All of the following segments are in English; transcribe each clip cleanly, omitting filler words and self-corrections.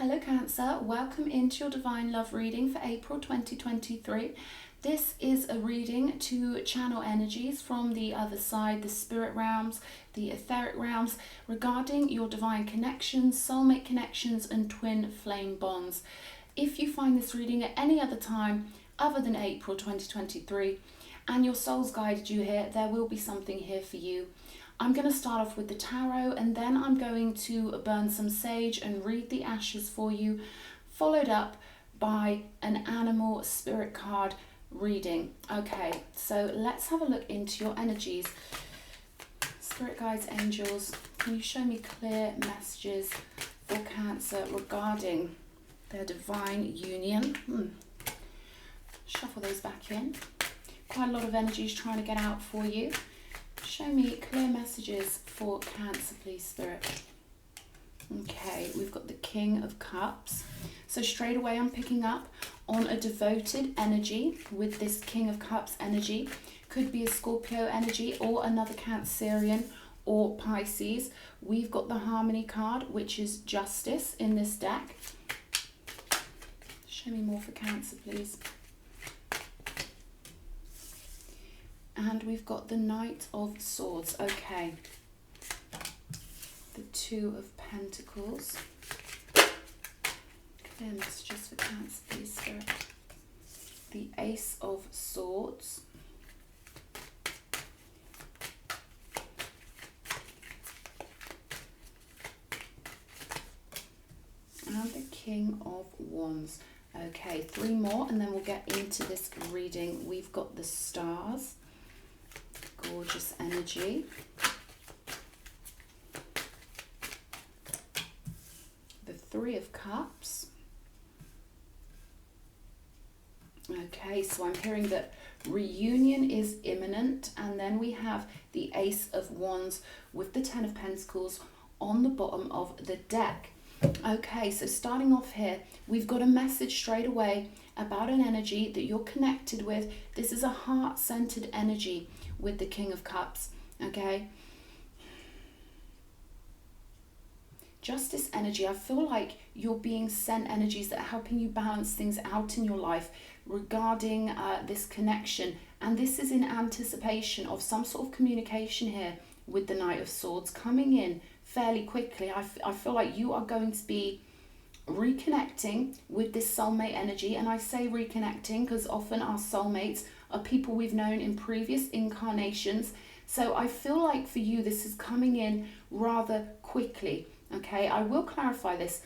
Hello Cancer, welcome into your Divine Love reading for April 2023. This is a reading to channel energies from the other side, the spirit realms, the etheric realms, regarding your divine connections, soulmate connections and twin flame bonds. If you find this reading at any other time other than April 2023 and your soul's guided you here, there will be something here for you. I'm going to start off with the tarot and then I'm going to burn some sage and read the ashes for you, followed up by an animal spirit card reading. Okay, so let's have a look into your energies. Spirit guides, angels, can you show me clear messages for Cancer regarding their divine union? Shuffle those back in. Quite a lot of energies trying to get out for you. Show me clear messages for Cancer, please, Spirit. Okay, we've got the King of Cups. So straight away I'm picking up on a devoted energy with this King of Cups energy. Could be a Scorpio energy or another Cancerian or Pisces. We've got the Harmony card, which is Justice in this deck. Show me more for Cancer, please. And we've got the Knight of Swords. Okay. The Two of Pentacles. Clear messages for Cancer, please, Spirit. The Ace of Swords. And the King of Wands. Okay, 3 more and then we'll get into this reading. We've got the Stars. Gorgeous energy. The Three of Cups. Okay, so I'm hearing that reunion is imminent, and then we have the Ace of Wands with the Ten of Pentacles on the bottom of the deck. Okay, so starting off here, we've got a message straight away about an energy that you're connected with. This is a heart-centered energy with the King of Cups, okay? Justice energy, I feel like you're being sent energies that are helping you balance things out in your life regarding this connection. And this is in anticipation of some sort of communication here with the Knight of Swords coming in fairly quickly. I feel like you are going to be reconnecting with this soulmate energy. And I say reconnecting because often our soulmates are people we've known in previous incarnations. So I feel like for you this is coming in rather quickly. Okay, I will clarify this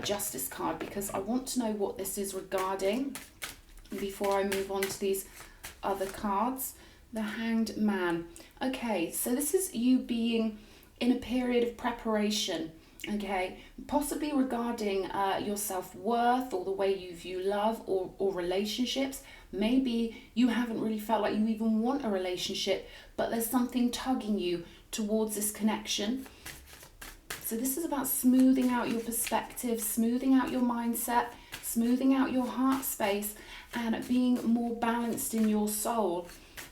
Justice card because I want to know what this is regarding before I move on to these other cards. The Hanged Man. Okay, so this is you being in a period of preparation. Okay, possibly regarding your self-worth or the way you view love or relationships. Maybe you haven't really felt like you even want a relationship, but there's something tugging you towards this connection. So this is about smoothing out your perspective, smoothing out your mindset, smoothing out your heart space, and being more balanced in your soul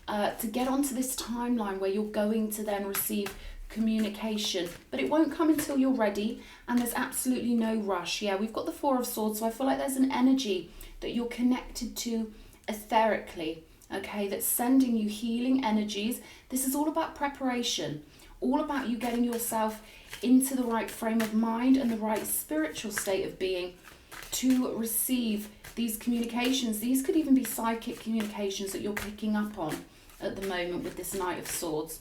to get onto this timeline where you're going to then receive communication. But it won't come until you're ready, and there's absolutely no rush. Yeah, we've got the Four of Swords, so I feel like there's an energy that you're connected to etherically, okay, that's sending you healing energies. This is all about preparation, all about you getting yourself into the right frame of mind and the right spiritual state of being to receive these communications. These could even be psychic communications that you're picking up on at the moment with this Knight of Swords.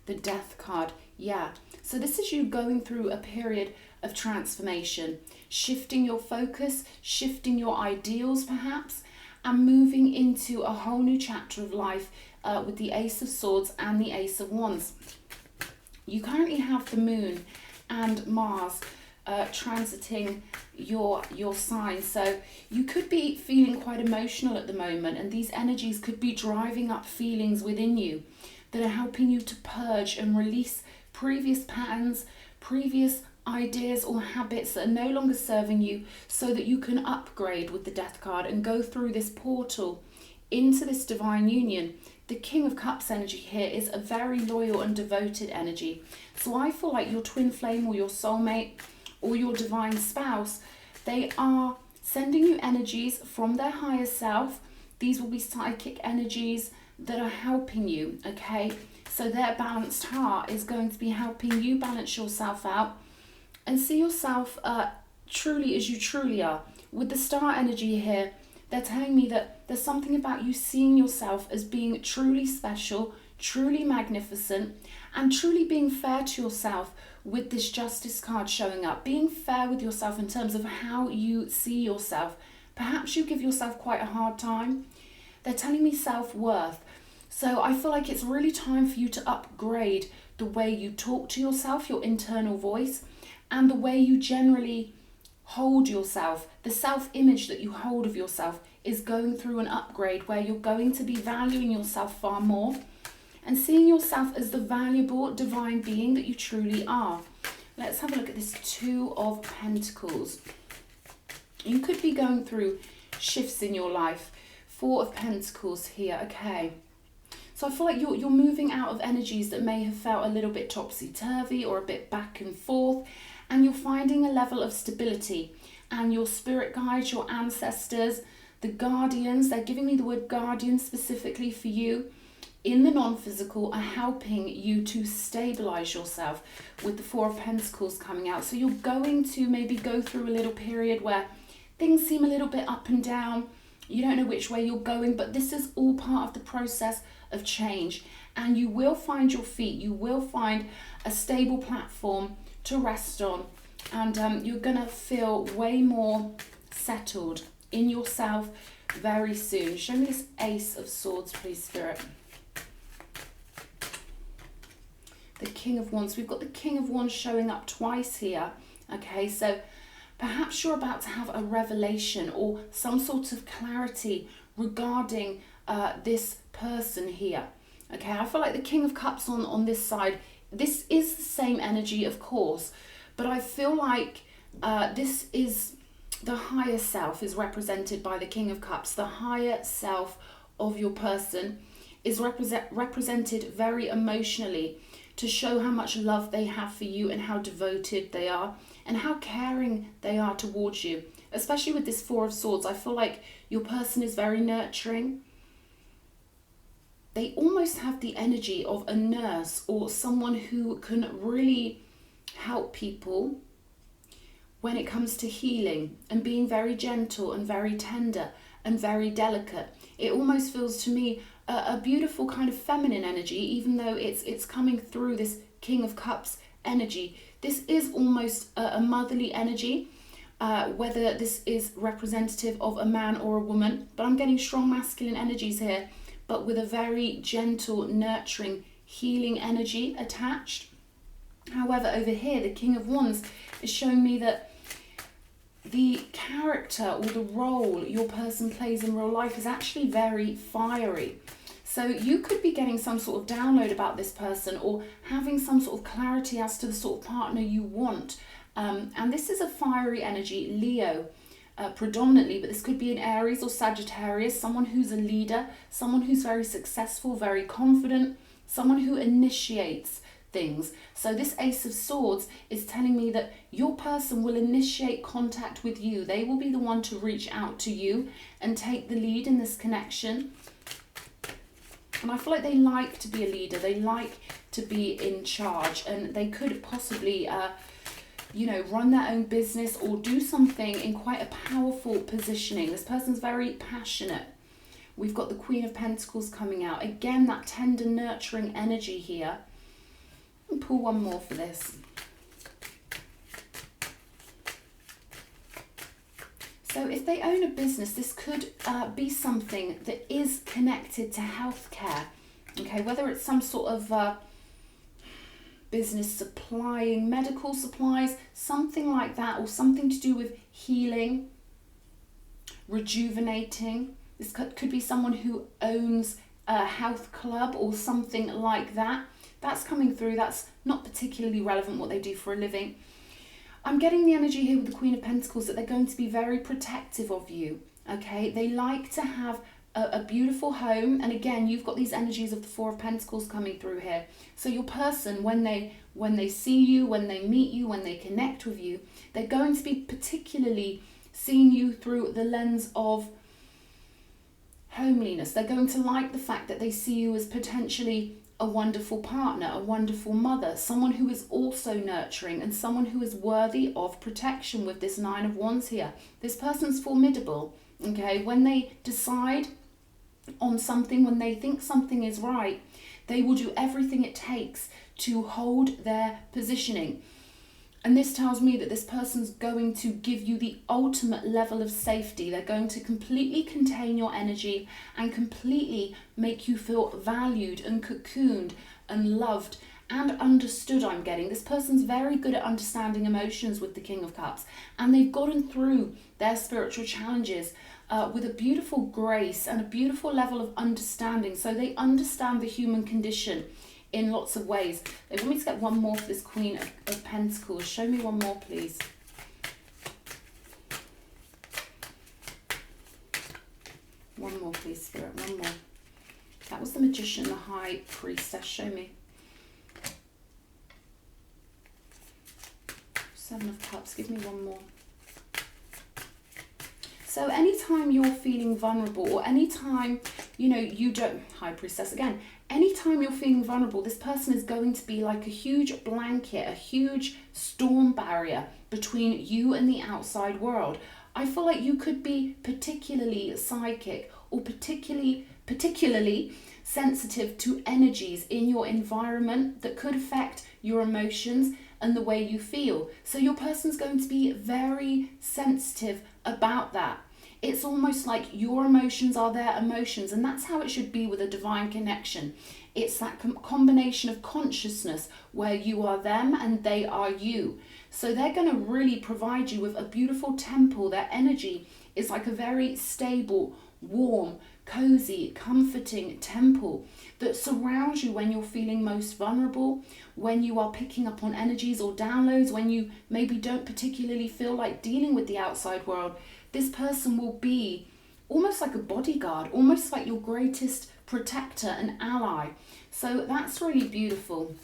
The Death card, yeah. So this is you going through a period of transformation, shifting your focus, shifting your ideals perhaps, and moving into a whole new chapter of life with the Ace of Swords and the Ace of Wands. You currently have the Moon and Mars transiting your sign, so you could be feeling quite emotional at the moment, and these energies could be driving up feelings within you that are helping you to purge and release previous patterns, previous ideas or habits that are no longer serving you, so that you can upgrade with the Death card and go through this portal into this divine union. The King of Cups energy here is a very loyal and devoted energy. So I feel like your twin flame or your soulmate or your divine spouse They are sending you energies from their higher self. These will be psychic energies that are helping you, okay? So their balanced heart is going to be helping you balance yourself out and see yourself truly as you truly are. With the star energy here, they're telling me that there's something about you seeing yourself as being truly special, truly magnificent, and truly being fair to yourself with this Justice card showing up. Being fair with yourself in terms of how you see yourself. Perhaps you give yourself quite a hard time. They're telling me self-worth. So I feel like it's really time for you to upgrade the way you talk to yourself, your internal voice, and the way you generally hold yourself. The self-image that you hold of yourself is going through an upgrade where you're going to be valuing yourself far more and seeing yourself as the valuable divine being that you truly are. Let's have a look at this Two of Pentacles. You could be going through shifts in your life. Four of Pentacles here, okay. So I feel like you're moving out of energies that may have felt a little bit topsy-turvy or a bit back and forth, and you're finding a level of stability. And your spirit guides, your ancestors, the guardians, they're giving me the word guardian specifically for you, in the non-physical, are helping you to stabilize yourself with the Four of Pentacles coming out. So you're going to maybe go through a little period where things seem a little bit up and down. You don't know which way you're going, but this is all part of the process of change. And you will find your feet. You will find a stable platform to rest on. And you're going to feel way more settled in yourself very soon. Show me this Ace of Swords, please, Spirit. The King of Wands. We've got the King of Wands showing up twice here. Okay, so perhaps you're about to have a revelation or some sort of clarity regarding this person here. Okay, I feel like the King of Cups on this side, this is the same energy, of course, but I feel like this is the higher self is represented by the King of Cups. The higher self of your person is represented very emotionally, to show how much love they have for you and how devoted they are and how caring they are towards you. Especially with this Four of Swords, I feel like your person is very nurturing. They almost have the energy of a nurse or someone who can really help people when it comes to healing and being very gentle and very tender and very delicate. It almost feels to me a beautiful kind of feminine energy, even though it's coming through this King of Cups energy. This is almost a motherly energy, whether this is representative of a man or a woman, but I'm getting strong masculine energies here, but with a very gentle, nurturing, healing energy attached. However, over here, the King of Wands is showing me that the character or the role your person plays in real life is actually very fiery. So you could be getting some sort of download about this person or having some sort of clarity as to the sort of partner you want. And this is a fiery energy, Leo predominantly, but this could be an Aries or Sagittarius, someone who's a leader, someone who's very successful, very confident, someone who initiates things. So this Ace of Swords is telling me that your person will initiate contact with you. They will be the one to reach out to you and take the lead in this connection. And I feel like they like to be a leader. They like to be in charge, and they could possibly run their own business or do something in quite a powerful positioning. This person's very passionate. We've got the Queen of Pentacles coming out. Again, that tender, nurturing energy here. And pull one more for this. So if they own a business, this could be something that is connected to healthcare. Okay, whether it's some sort of business supplying medical supplies, something like that, or something to do with healing, rejuvenating. This could be someone who owns a health club or something like that. That's coming through. That's not particularly relevant what they do for a living. I'm getting the energy here with the Queen of Pentacles that they're going to be very protective of you. Okay, they like to have a beautiful home, and again, you've got these energies of the Four of Pentacles coming through here. So your person, when they see you, when they meet you, when they connect with you, they're going to be particularly seeing you through the lens of homeliness. They're going to like the fact that they see you as potentially a wonderful partner, a wonderful mother, someone who is also nurturing, and someone who is worthy of protection with this Nine of Wands here. This person's formidable, okay? When they decide on something, when they think something is right, they will do everything it takes to hold their positioning. And this tells me that this person's going to give you the ultimate level of safety. They're going to completely contain your energy and completely make you feel valued and cocooned and loved and understood. I'm getting this person's very good at understanding emotions with the King of Cups, and they've gotten through their spiritual challenges with a beautiful grace and a beautiful level of understanding. So they understand the human condition in lots of ways. They want me to get one more for this Queen of Pentacles. Show me one more, please. One more, please, Spirit. One more. That was the Magician, the High Priestess. Show me. Seven of Cups. Give me one more. So anytime you're feeling vulnerable, or anytime, you know, you don't, High Priestess again, anytime you're feeling vulnerable, this person is going to be like a huge blanket, a huge storm barrier between you and the outside world. I feel like you could be particularly psychic or particularly sensitive to energies in your environment that could affect your emotions and the way you feel. So your person's going to be very sensitive about that. It's almost like your emotions are their emotions, and that's how it should be with a divine connection. It's that combination of consciousness where you are them and they are you. So they're going to really provide you with a beautiful temple. Their energy is like a very stable, warm, cozy, comforting temple that surrounds you when you're feeling most vulnerable, when you are picking up on energies or downloads, when you maybe don't particularly feel like dealing with the outside world. This person will be almost like a bodyguard, almost like your greatest protector and ally. So that's really beautiful.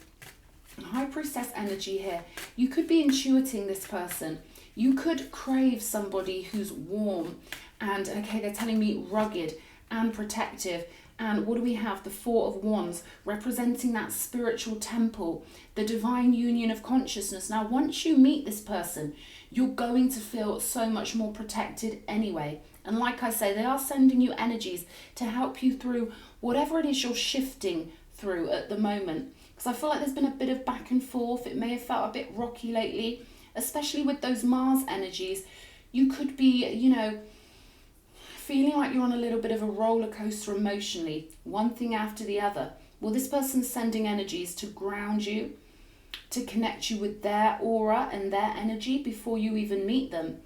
High Priestess energy here. You could be intuiting this person. You could crave somebody who's warm and, okay, they're telling me rugged and protective. And what do we have? The Four of Wands, representing that spiritual temple, the divine union of consciousness. Now, once you meet this person, you're going to feel so much more protected anyway. And like I say, they are sending you energies to help you through whatever it is you're shifting through at the moment. Because I feel like there's been a bit of back and forth. It may have felt a bit rocky lately, especially with those Mars energies. You could be, you know, feeling like you're on a little bit of a roller coaster emotionally, one thing after the other. Well, this person's sending energies to ground you, to connect you with their aura and their energy before you even meet them,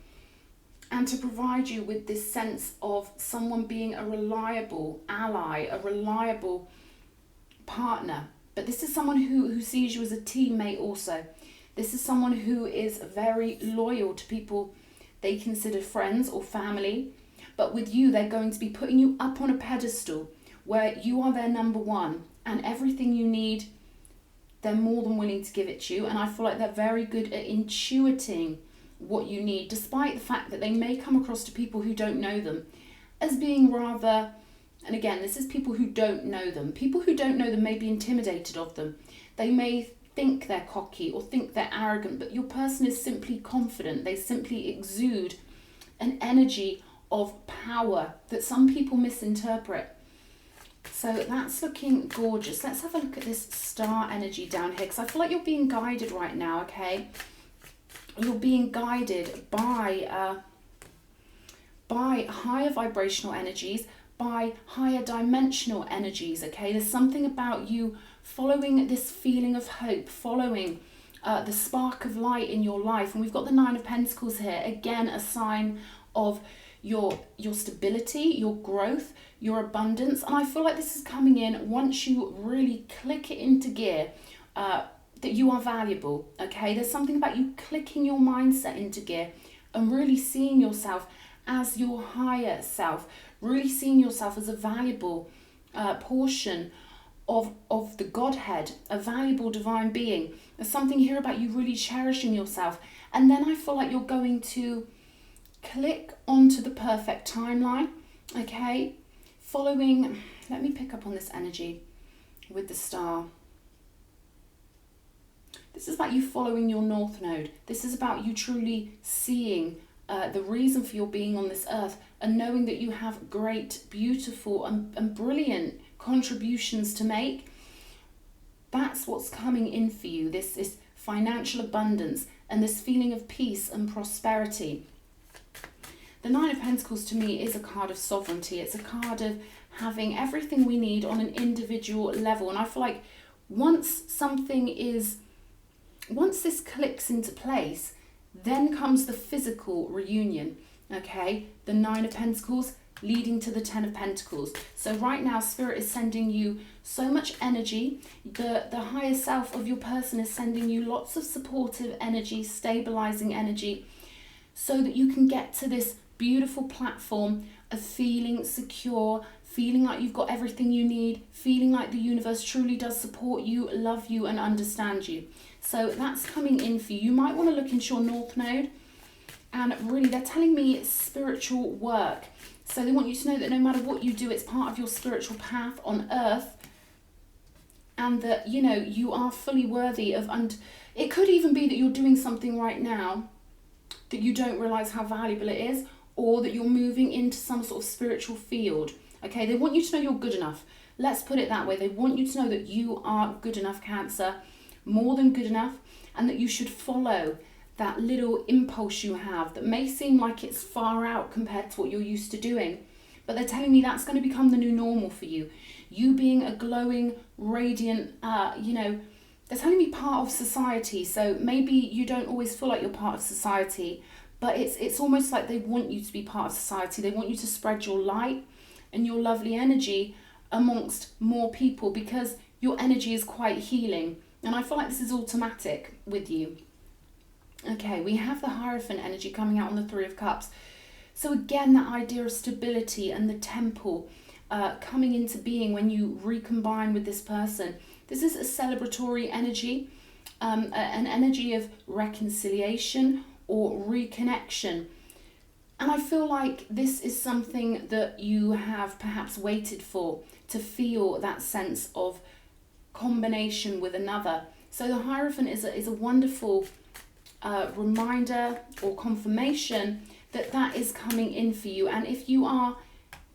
and to provide you with this sense of someone being a reliable ally, a reliable partner. But this is someone who sees you as a teammate also. This is someone who is very loyal to people they consider friends or family. But with you, they're going to be putting you up on a pedestal where you are their number one, and everything you need, they're more than willing to give it to you. And I feel like they're very good at intuiting what you need, despite the fact that they may come across to people who don't know them as being rather, and again, this is people who don't know them. People who don't know them may be intimidated of them. They may think they're cocky or think they're arrogant, but your person is simply confident. They simply exude an energy of power that some people misinterpret. So that's looking gorgeous. Let's have a look at this star energy down here, because I feel like you're being guided right now, okay? You're being guided by higher vibrational energies, by higher dimensional energies, okay? There's something about you following this feeling of hope, following the spark of light in your life. And we've got the Nine of Pentacles here, again, a sign of your stability, your growth, your abundance. And I feel like this is coming in once you really click it into gear, that you are valuable, okay? There's something about you clicking your mindset into gear and really seeing yourself as your higher self, really seeing yourself as a valuable portion of the Godhead, a valuable divine being. There's something here about you really cherishing yourself. And then I feel like you're going to click onto the perfect timeline, okay? Following, let me pick up on this energy with the star. This is about you following your North Node. This is about you truly seeing the reason for your being on this earth and knowing that you have great, beautiful and brilliant contributions to make. That's what's coming in for you. This is financial abundance and this feeling of peace and prosperity. The Nine of Pentacles to me is a card of sovereignty. It's a card of having everything we need on an individual level. And I feel like once this clicks into place, then comes the physical reunion, okay? The Nine of Pentacles leading to the Ten of Pentacles. So right now, Spirit is sending you so much energy. The higher self of your person is sending you lots of supportive energy, stabilizing energy, so that you can get to this beautiful platform of feeling secure, feeling like you've got everything you need, feeling like the universe truly does support you, love you, and understand you. So that's coming in for you. You might want to look into your North Node, and really they're telling me spiritual work. So they want you to know that no matter what you do, it's part of your spiritual path on earth, and that, you know, you are fully worthy of, and it could even be that you're doing something right now that you don't realize how valuable it is, or that you're moving into some sort of spiritual field. Okay, they want you to know you're good enough. Let's put it that way. They want you to know that you are good enough, Cancer, more than good enough, and that you should follow that little impulse you have that may seem like it's far out compared to what you're used to doing. But they're telling me that's going to become the new normal for you. You being a glowing, radiant, they're telling me part of society. So maybe you don't always feel like you're part of society, but it's almost like they want you to be part of society. They want you to spread your light and your lovely energy amongst more people, because your energy is quite healing. And I feel like this is automatic with you. Okay, we have the Hierophant energy coming out on the Three of Cups. So again, that idea of stability and the Temple coming into being when you recombine with this person. This is a celebratory energy, an energy of reconciliation or reconnection. And I feel like this is something that you have perhaps waited for, to feel that sense of combination with another. So the Hierophant is a wonderful reminder or confirmation that that is coming in for you. And if you are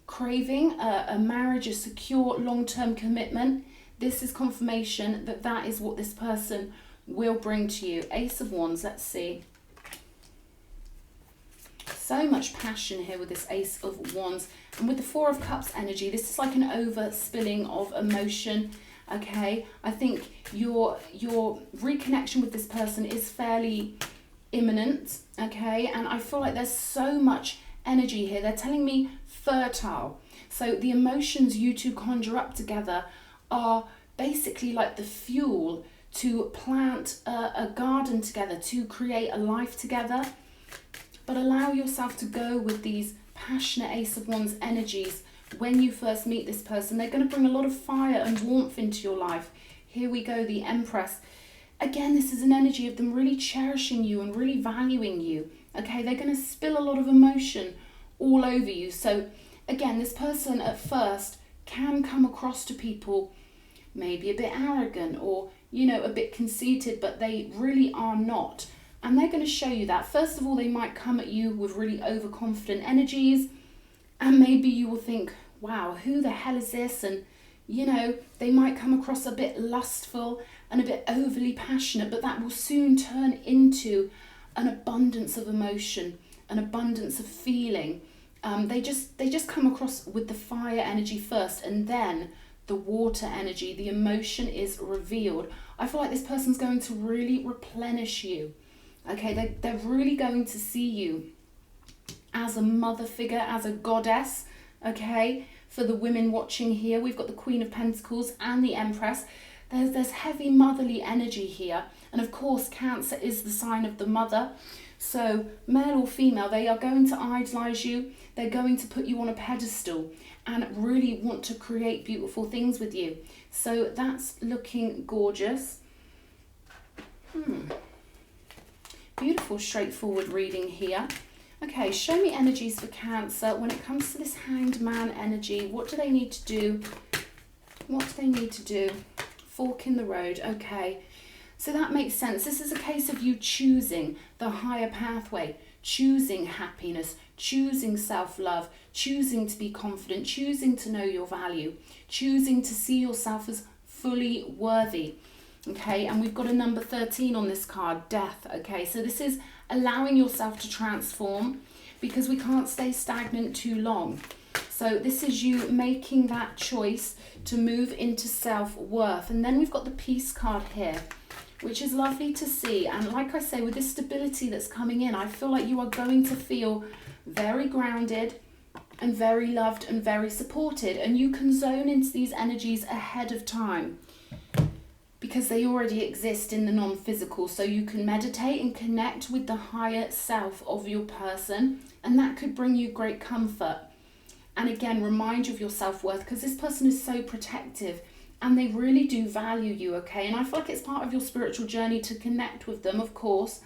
craving a marriage, a secure long-term commitment, this is confirmation that that is what this person will bring to you. Ace of Wands, let's see. So much passion here with this Ace of Wands. And with the Four of Cups energy, this is like an overspilling of emotion. Okay, I think your reconnection with this person is fairly imminent. Okay, and I feel like there's so much energy here. They're telling me fertile. So the emotions you two conjure up together are basically like the fuel to plant a garden together, to create a life together. But allow yourself to go with these passionate Ace of Wands energies when you first meet this person. They're going to bring a lot of fire and warmth into your life. Here we go, the Empress. Again, this is an energy of them really cherishing you and really valuing you. Okay, they're going to spill a lot of emotion all over you. So again, this person at first can come across to people maybe a bit arrogant or, you know, a bit conceited, but they really are not. And they're going to show you that. First of all, they might come at you with really overconfident energies, and maybe you will think, wow, who the hell is this? And, you know, they might come across a bit lustful and a bit overly passionate, but that will soon turn into an abundance of emotion, an abundance of feeling. They just come across with the fire energy first, and then the water energy, the emotion is revealed. I feel like this person's going to really replenish you. Okay, they're really going to see you as a mother figure, as a goddess. Okay, for the women watching here, we've got the Queen of Pentacles and the Empress. There's heavy motherly energy here. And of course, Cancer is the sign of the mother. So male or female, they are going to idolize you. They're going to put you on a pedestal and really want to create beautiful things with you. So that's looking gorgeous. Beautiful, straightforward reading here. Okay, show me energies for Cancer. When it comes to this Hanged Man energy, what do they need to do? What do they need to do? Fork in the road. Okay, so that makes sense. This is a case of you choosing the higher pathway, choosing happiness, choosing self-love, choosing to be confident, choosing to know your value, choosing to see yourself as fully worthy. Okay, and we've got a number 13 on this card, death. Okay, so this is allowing yourself to transform, because we can't stay stagnant too long. So this is you making that choice to move into self-worth. And then we've got the peace card here, which is lovely to see. And like I say, with this stability that's coming in, I feel like you are going to feel very grounded and very loved and very supported. And you can zone into these energies ahead of time, because they already exist in the non-physical. So you can meditate and connect with the higher self of your person, and that could bring you great comfort. And again, remind you of your self-worth, because this person is so protective and they really do value you, okay? And I feel like it's part of your spiritual journey to connect with them, of course,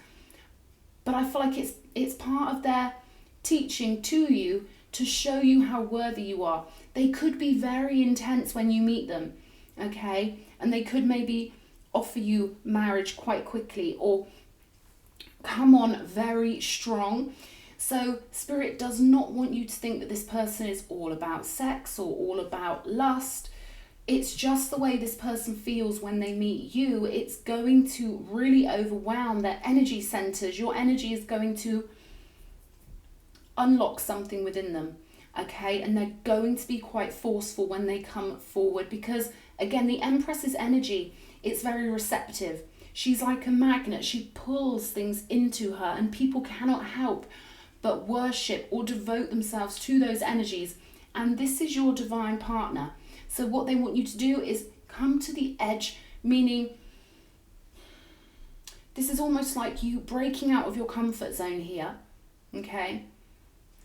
but I feel like it's part of their teaching to you to show you how worthy you are. They could be very intense when you meet them, okay? And they could maybe offer you marriage quite quickly or come on very strong. So Spirit does not want you to think that this person is all about sex or all about lust. It's just the way this person feels when they meet you. It's going to really overwhelm their energy centers. Your energy is going to unlock something within them, okay? And they're going to be quite forceful when they come forward, because again, the Empress's energy, it's very receptive. She's like a magnet. She pulls things into her, and people cannot help but worship or devote themselves to those energies. And this is your divine partner. So what they want you to do is come to the edge, meaning this is almost like you breaking out of your comfort zone here, okay?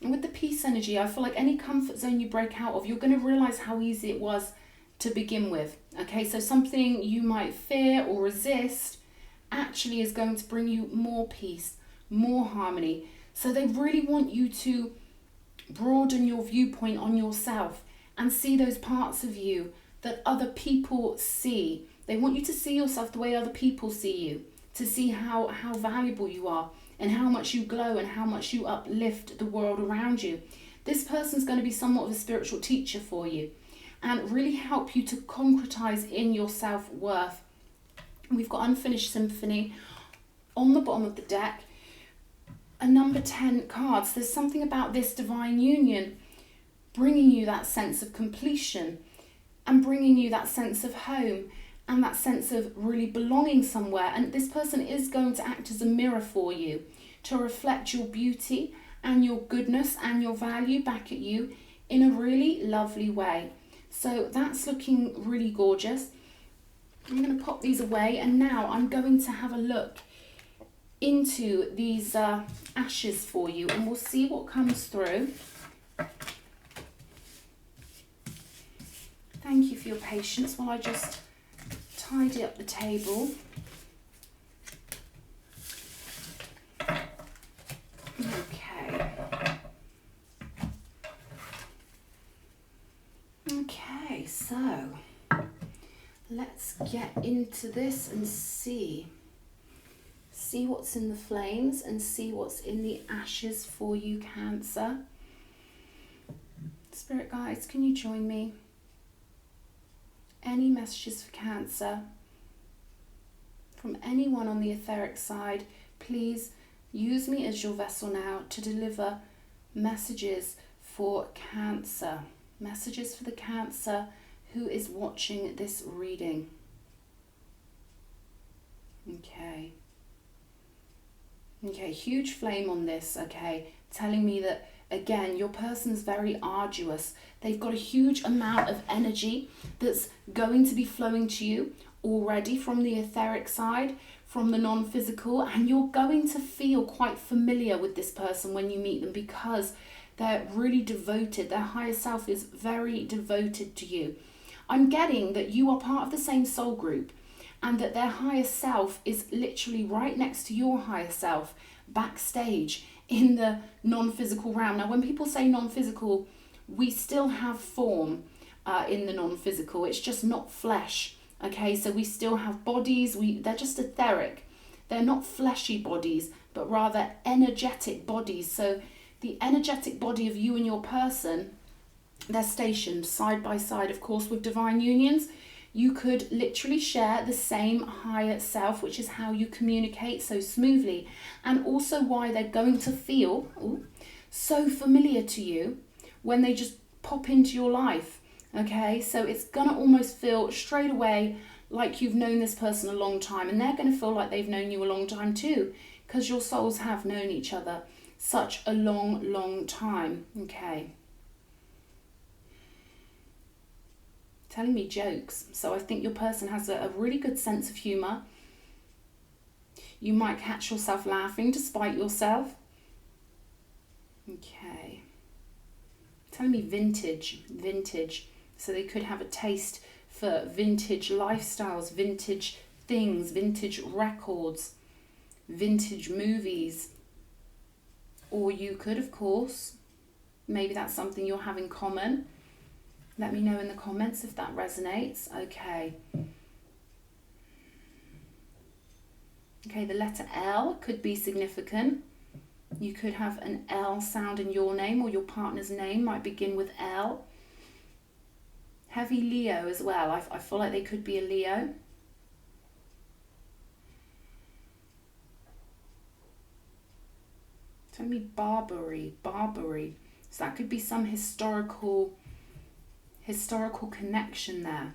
And with the peace energy, I feel like any comfort zone you break out of, you're going to realize how easy it was to begin with, okay? So something you might fear or resist actually is going to bring you more peace, more harmony. So they really want you to broaden your viewpoint on yourself and see those parts of you that other people see. They want you to see yourself the way other people see you, to see how valuable you are and how much you glow and how much you uplift the world around you. This person's going to be somewhat of a spiritual teacher for you and really help you to concretize in your self-worth. We've got Unfinished Symphony on the bottom of the deck. A number 10 cards. There's something about this divine union bringing you that sense of completion and bringing you that sense of home and that sense of really belonging somewhere. And this person is going to act as a mirror for you to reflect your beauty and your goodness and your value back at you in a really lovely way. So that's looking really gorgeous. I'm going to pop these away, and now I'm going to have a look into these ashes for you, and we'll see what comes through. Thank you for your patience while I just tidy up the table. Okay, so let's get into this and see what's in the flames and see what's in the ashes for you, Cancer. Spirit guides, can you join me? Any messages for Cancer from anyone on the etheric side, please use me as your vessel now to deliver messages for Cancer. Messages for the Cancer who is watching this reading. Okay, huge flame on this, okay, telling me that, again, your person's very arduous. They've got a huge amount of energy that's going to be flowing to you already from the etheric side, from the non-physical, and you're going to feel quite familiar with this person when you meet them because they're really devoted. Their higher self is very devoted to you. I'm getting that you are part of the same soul group and that their higher self is literally right next to your higher self, backstage in the non-physical realm. Now, when people say non-physical, we still have form in the non-physical. It's just not flesh. Okay, so we still have bodies. They're just etheric. They're not fleshy bodies, but rather energetic bodies. So the energetic body of you and your person, they're stationed side by side. Of course, with divine unions, you could literally share the same higher self, which is how you communicate so smoothly, and also why they're going to feel so familiar to you when they just pop into your life. Okay, so it's gonna almost feel straight away like you've known this person a long time, and they're gonna feel like they've known you a long time too, because your souls have known each other such a long time. Okay. Telling me jokes. So I think your person has a really good sense of humour. You might catch yourself laughing despite yourself. Okay. Telling me vintage. So they could have a taste for vintage lifestyles, vintage things, vintage records, vintage movies. Or you could, of course, maybe that's something you'll have in common. Let me know in the comments if that resonates. Okay. Okay, the letter L could be significant. You could have an L sound in your name, or your partner's name might begin with L. Heavy Leo as well. I feel like they could be a Leo. Tell me Barbary. So that could be some historical connection there.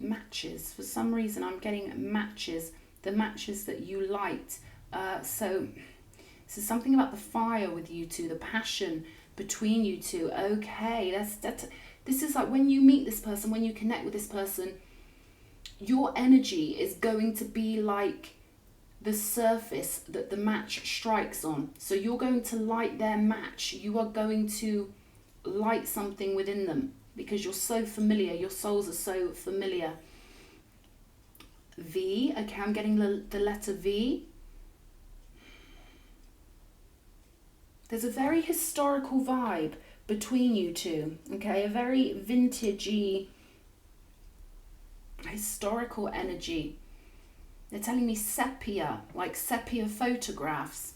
Matches. For some reason I'm getting matches. The matches that you liked. So something about the fire with you two, the passion between you two. Okay, this is like when you meet this person, when you connect with this person, your energy is going to be like the surface that the match strikes on. So you're going to light their match. You are going to light something within them because you're so familiar. Your souls are so familiar. V. Okay, I'm getting the letter V. There's a very historical vibe between you two. Okay, a very vintagey, historical energy. They're telling me sepia, like sepia photographs.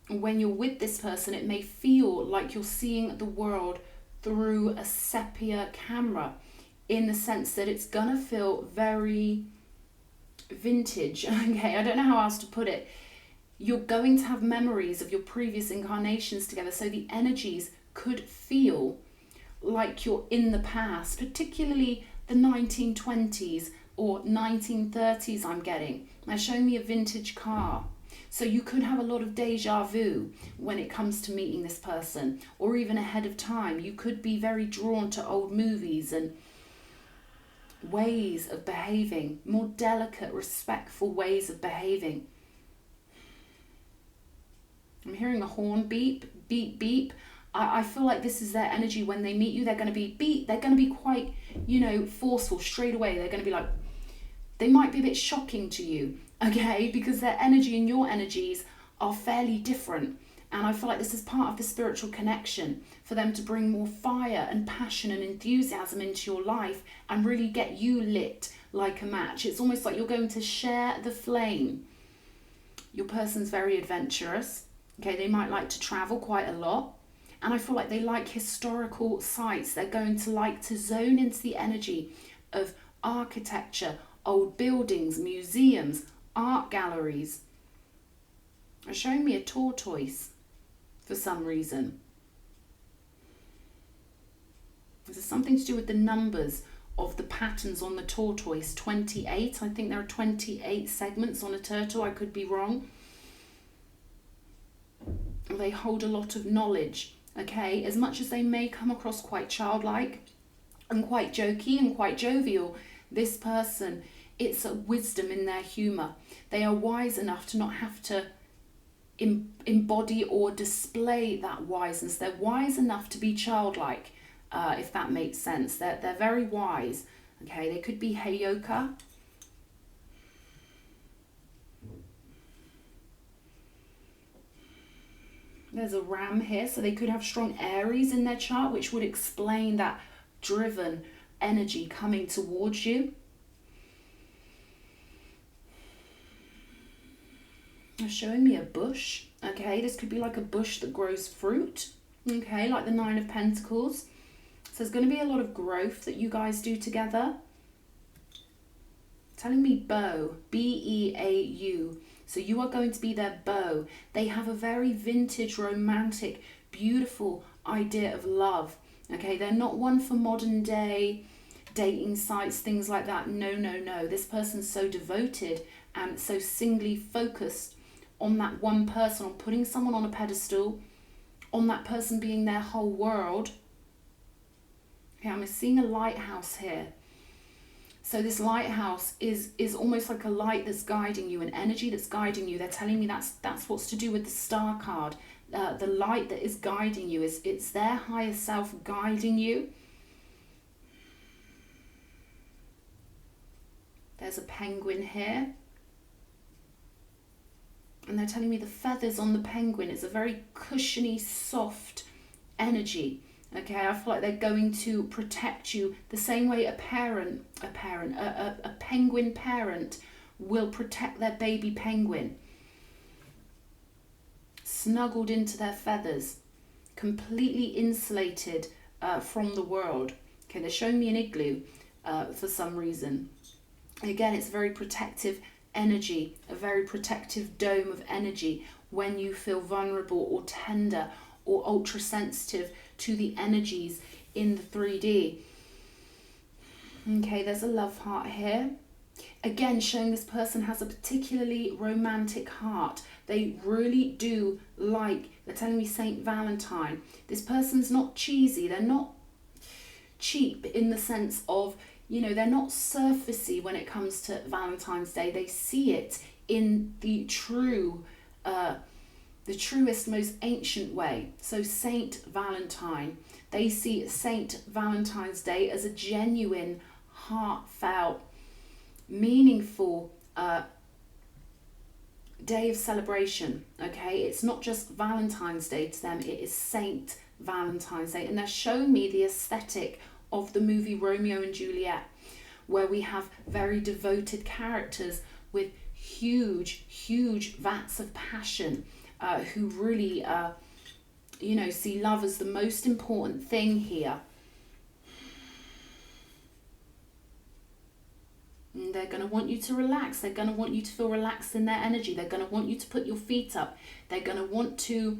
When you're with this person, it may feel like you're seeing the world through a sepia camera, in the sense that it's gonna feel very vintage. Okay, I don't know how else to put it. You're going to have memories of your previous incarnations together, so the energies could feel like you're in the past, particularly the 1920s or 1930s I'm getting. They're showing me a vintage car. So you could have a lot of deja vu when it comes to meeting this person, or even ahead of time. You could be very drawn to old movies and ways of behaving, more delicate, respectful ways of behaving. I'm hearing a horn beep, beep, beep. I feel like this is their energy when they meet you. They're going to be they're going to be quite, forceful straight away. They're going to be like, they might be a bit shocking to you, okay? Because their energy and your energies are fairly different. And I feel like this is part of the spiritual connection for them to bring more fire and passion and enthusiasm into your life and really get you lit like a match. It's almost like you're going to share the flame. Your person's very adventurous. Okay, they might like to travel quite a lot. And I feel like they like historical sites. They're going to like to zone into the energy of architecture, old buildings, museums, art galleries. They're showing me a tortoise for some reason. This is something to do with the numbers of the patterns on the tortoise. 28. I think there are 28 segments on a turtle. I could be wrong. They hold a lot of knowledge. Okay, as much as they may come across quite childlike and quite jokey and quite jovial, this person, it's a wisdom in their humour. They are wise enough to not have to embody or display that wiseness. They're wise enough to be childlike, if that makes sense. They're very wise, Okay, they could be Heyoka. There's a ram here, so they could have strong Aries in their chart, which would explain that driven energy coming towards you. They're showing me a bush. Okay, this could be like a bush that grows fruit. Okay, like the Nine of Pentacles. So there's going to be a lot of growth that you guys do together. Telling me beau, B-E-A-U. So you are going to be their beau. They have a very vintage, romantic, beautiful idea of love. Okay, they're not one for modern day dating sites, things like that. No, no, no. This person's so devoted and so singly focused on that one person, on putting someone on a pedestal, on that person being their whole world. Okay, I'm seeing a lighthouse here. So this lighthouse is almost like a light that's guiding you, an energy that's guiding you. They're telling me that's what's to do with the star card. The light that is guiding you, it's their higher self guiding you. There's a penguin here. And they're telling me the feathers on the penguin is a very cushiony, soft energy. Okay, I feel like they're going to protect you the same way a penguin parent will protect their baby penguin. Snuggled into their feathers, completely insulated from the world. Okay, they're showing me an igloo for some reason. Again, it's very protective energy, a very protective dome of energy when you feel vulnerable or tender or ultra sensitive to the energies in the 3D. Okay, there's a love heart here. Again, showing this person has a particularly romantic heart. They really do like, they're telling me Saint Valentine. This person's not cheesy. They're not cheap in the sense of, you know, they're not surfacey when it comes to Valentine's Day. They see it in the truest, most ancient way. So Saint Valentine, they see Saint Valentine's Day as a genuine, heartfelt, meaningful day of celebration. Okay, it's not just Valentine's Day to them, it is Saint Valentine's Day. And they're showing me the aesthetic of the movie Romeo and Juliet, where we have very devoted characters with huge vats of passion, who really see love as the most important thing here. And they're going to want you to relax. They're going to want you to feel relaxed in their energy. They're going to want you to put your feet up. They're going to want to,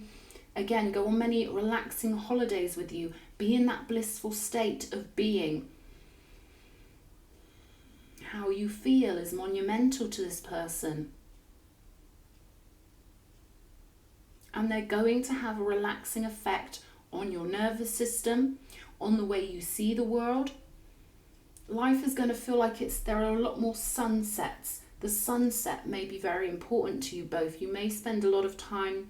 again, go on many relaxing holidays with you. Be in that blissful state of being. How you feel is monumental to this person. And they're going to have a relaxing effect on your nervous system, on the way you see the world. Life is going to feel like there are a lot more sunsets. The sunset may be very important to you both. You may spend a lot of time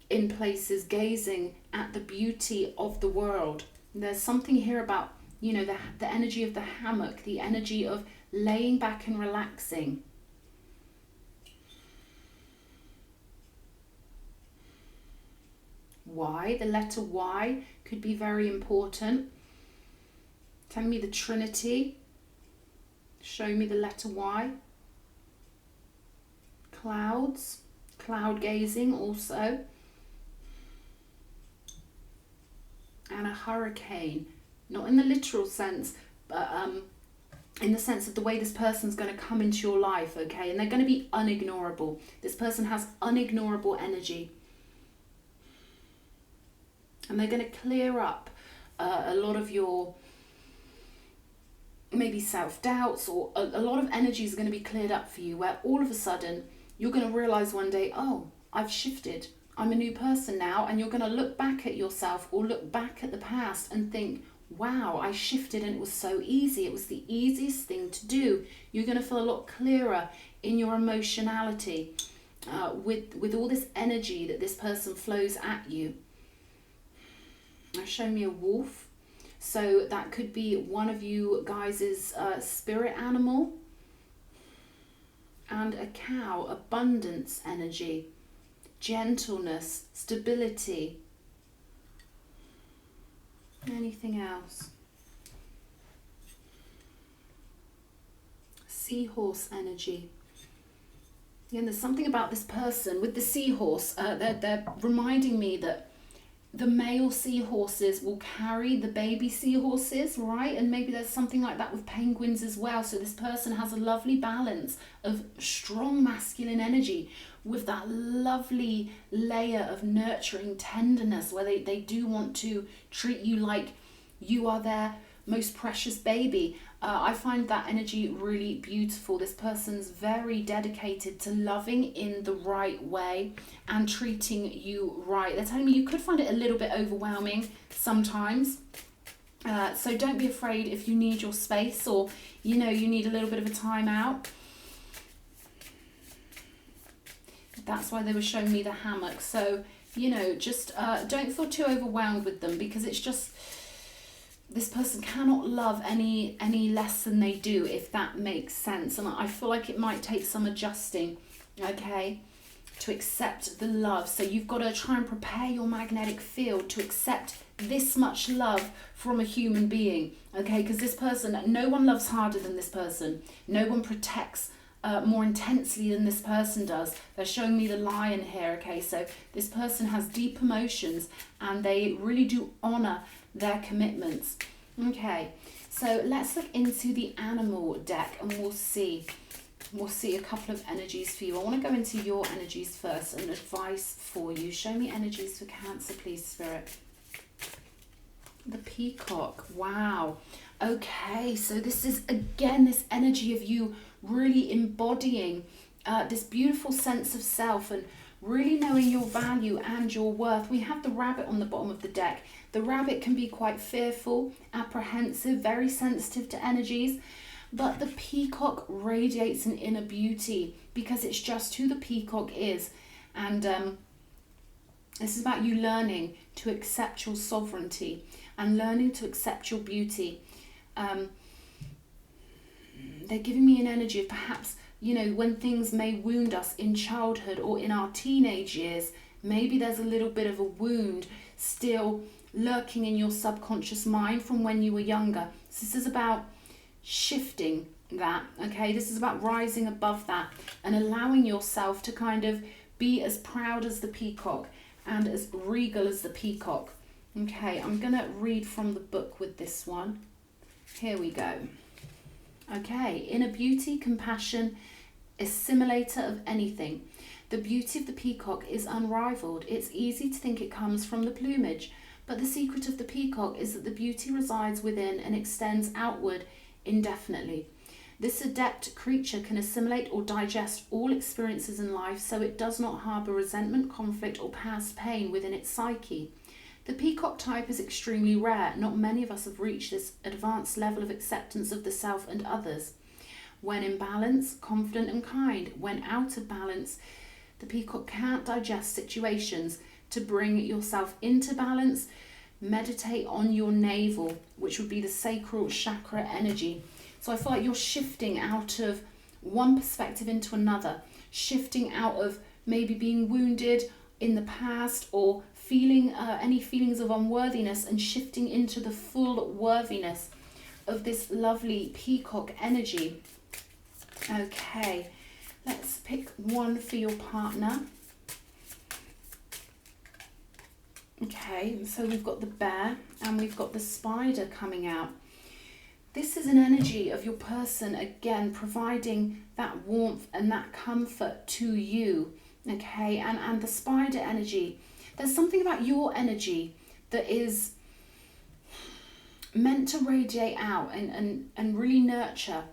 in places gazing at the beauty of the world. There's something here about, the energy of the hammock, the energy of laying back and relaxing. Y, the letter Y could be very important. Tell me the Trinity. Show me the letter Y. Clouds, cloud gazing also. And a hurricane, not in the literal sense, but in the sense of the way this person's going to come into your life, okay? And they're going to be unignorable. This person has unignorable energy. And they're going to clear up a lot of your maybe self-doubts, or a lot of energies are going to be cleared up for you, where all of a sudden you're going to realize one day, oh, I've shifted. I'm a new person now. And you're going to look back at yourself or look back at the past and think, wow, I shifted and it was so easy. It was the easiest thing to do. You're going to feel a lot clearer in your emotionality with all this energy that this person flows at you. Now show me a wolf. So that could be one of you guys' spirit animal. And a cow, abundance energy, gentleness, stability. Anything else? Seahorse energy. And there's something about this person with the seahorse. They're reminding me that the male seahorses will carry the baby seahorses, right? And maybe there's something like that with penguins as well. So this person has a lovely balance of strong masculine energy with that lovely layer of nurturing tenderness, where they do want to treat you like you are their most precious baby. I find that energy really beautiful. This person's very dedicated to loving in the right way and treating you right. They're telling me you could find it a little bit overwhelming sometimes. So don't be afraid if you need your space, or you need a little bit of a time out. That's why they were showing me the hammock. So, just don't feel too overwhelmed with them, because it's just, this person cannot love any less than they do, if that makes sense. And I feel like it might take some adjusting, okay, to accept the love. So you've got to try and prepare your magnetic field to accept this much love from a human being, okay? Because this person, no one loves harder than this person. No one protects more intensely than this person does. They're showing me the lion here, okay? So this person has deep emotions, and they really do honor their commitments. Okay, so let's look into the animal deck, and we'll see a couple of energies for you. I want to go into your energies first and advice for you. Show me energies for Cancer, please, Spirit. The peacock. Wow. Okay, so this is again this energy of you really embodying this beautiful sense of self and really knowing your value and your worth. We have the rabbit on the bottom of the deck. The rabbit can be quite fearful, apprehensive, very sensitive to energies, but the peacock radiates an inner beauty because it's just who the peacock is. And this is about you learning to accept your sovereignty and learning to accept your beauty. They're giving me an energy of perhaps, when things may wound us in childhood or in our teenage years, maybe there's a little bit of a wound still lurking in your subconscious mind from when you were younger. So this is about shifting that, okay? This is about rising above that and allowing yourself to kind of be as proud as the peacock and as regal as the peacock. Okay, I'm going to read from the book with this one. Here we go. Okay, inner beauty, compassion, assimilator of anything. The beauty of the peacock is unrivaled. It's easy to think it comes from the plumage, but the secret of the peacock is that the beauty resides within and extends outward indefinitely. This adept creature can assimilate or digest all experiences in life, so it does not harbour resentment, conflict, or past pain within its psyche. The peacock type is extremely rare. Not many of us have reached this advanced level of acceptance of the self and others. When in balance, confident and kind. When out of balance, the peacock can't digest situations. To bring yourself into balance, meditate on your navel, which would be the sacral chakra energy. So I feel like you're shifting out of one perspective into another, shifting out of maybe being wounded in the past or feeling any feelings of unworthiness, and shifting into the full worthiness of this lovely peacock energy. Okay, let's pick one for your partner. Okay, so we've got the bear and we've got the spider coming out. This is an energy of your person, again, providing that warmth and that comfort to you. Okay, and the spider energy. There's something about your energy that is meant to radiate out and really nurture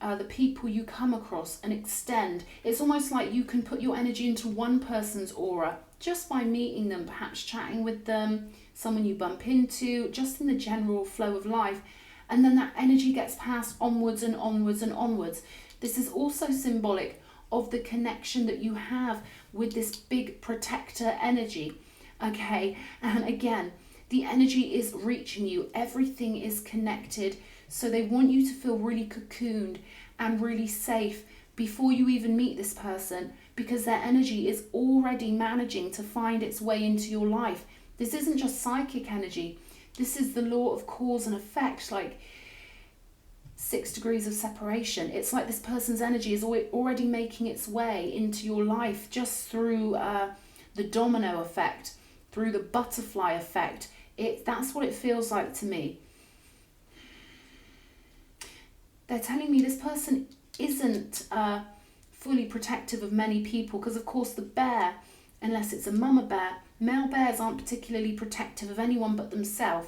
the people you come across and extend. It's almost like you can put your energy into one person's aura just by meeting them, perhaps chatting with them, someone you bump into, just in the general flow of life. And then that energy gets passed onwards and onwards and onwards. This is also symbolic of the connection that you have with this big protector energy. Okay, and again, The energy is reaching you. Everything is connected. So they want you to feel really cocooned and really safe before you even meet this person, because their energy is already managing to find its way into your life. This isn't just psychic energy. This is the law of cause and effect, like 6 degrees of separation. It's like this person's energy is already making its way into your life just through the domino effect, through the butterfly effect. That's what it feels like to me. They're telling me this person isn't fully protective of many people, because of course the bear, unless it's a mama bear, male bears aren't particularly protective of anyone but themselves.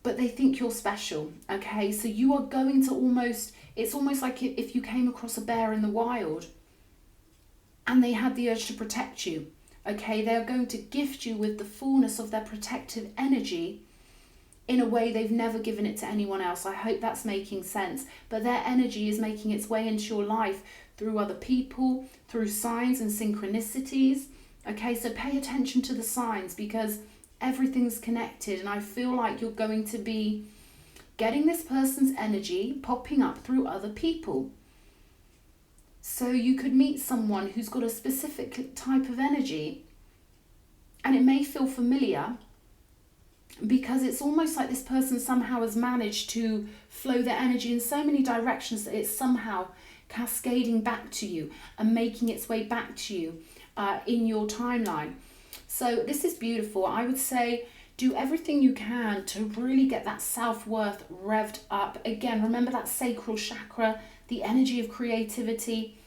But they think you're special, okay? So you are going to it's almost like if you came across a bear in the wild and they had the urge to protect you, okay? They're going to gift you with the fullness of their protective energy in a way they've never given it to anyone else. I hope that's making sense. But their energy is making its way into your life through other people, through signs and synchronicities, okay? So pay attention to the signs, because everything's connected, and I feel like you're going to be getting this person's energy popping up through other people. So you could meet someone who's got a specific type of energy, and it may feel familiar, because it's almost like this person somehow has managed to flow their energy in so many directions that it's somehow cascading back to you and making its way back to you in your timeline. So this is beautiful. I would say do everything you can to really get that self-worth revved up. Again, remember that sacral chakra, the energy of creativity.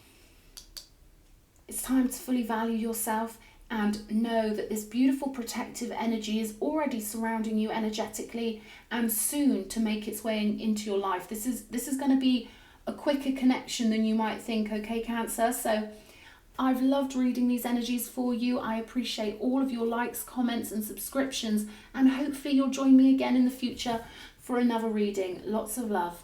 It's time to fully value yourself and know that this beautiful protective energy is already surrounding you energetically, and soon to make its way into your life. This is going to be a quicker connection than you might think, okay, Cancer? So I've loved reading these energies for you. I appreciate all of your likes, comments and subscriptions, and hopefully you'll join me again in the future for another reading. Lots of love.